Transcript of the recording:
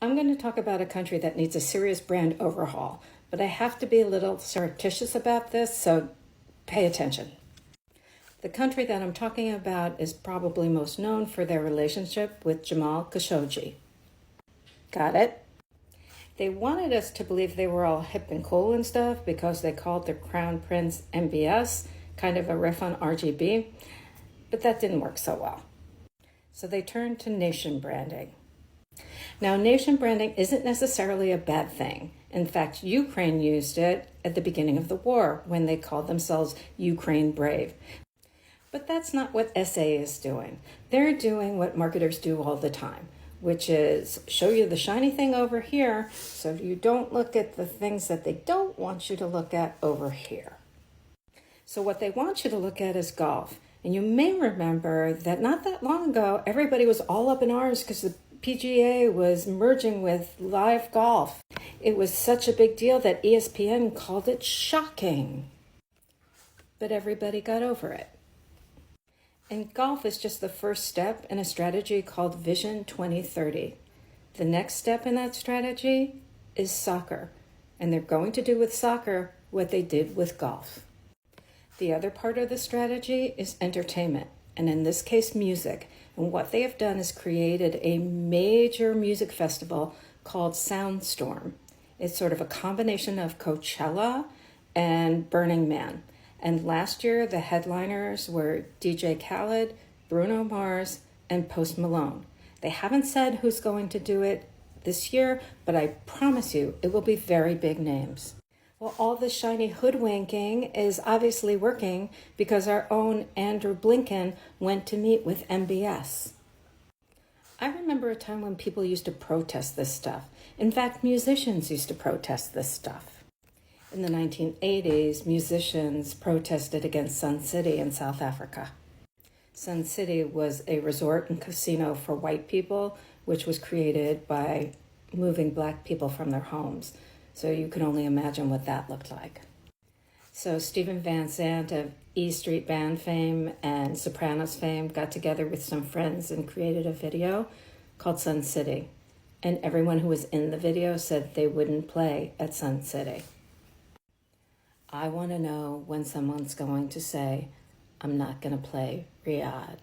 I'm going to talk about a country that needs a serious brand overhaul, but I have to be a little surreptitious about this, so pay attention. The country that I'm talking about is probably most known for their relationship with Jamal Khashoggi. Got it? They wanted us to believe they were all hip and cool and stuff because they called their crown prince MBS, kind of a riff on RGB, but that didn't work so well. So they turned to nation branding. Now, nation branding isn't necessarily a bad thing. In fact, Ukraine used it at the beginning of the war when they called themselves Ukraine Brave. But that's not what SA is doing. They're doing what marketers do all the time, which is show you the shiny thing over here so you don't look at the things that they don't want you to look at over here. So what they want you to look at is golf. And you may remember that not that long ago, everybody was all up in arms because the PGA was merging with live golf. It was such a big deal that ESPN called it shocking. But everybody got over it. And golf is just the first step in a strategy called Vision 2030. The next step in that strategy is soccer. And they're going to do with soccer what they did with golf. The other part of the strategy is entertainment, and in this case, music. And what they have done is created a major music festival called Soundstorm. It's sort of a combination of Coachella and Burning Man. And last year, the headliners were DJ Khaled, Bruno Mars, and Post Malone. They haven't said who's going to do it this year, but I promise you it will be very big names. Well, all this shiny hoodwinking is obviously working because our own Andrew Blinken went to meet with MBS. I remember a time when people used to protest this stuff. In fact, musicians used to protest this stuff. In the 1980s, musicians protested against Sun City in South Africa. Sun City was a resort and casino for white people, which was created by moving black people from their homes. So you can only imagine what that looked like. So Stephen Van Zandt of E Street Band fame and Sopranos fame got together with some friends and created a video called Sun City. And everyone who was in the video said they wouldn't play at Sun City. I want to know when someone's going to say, I'm not going to play Riyadh.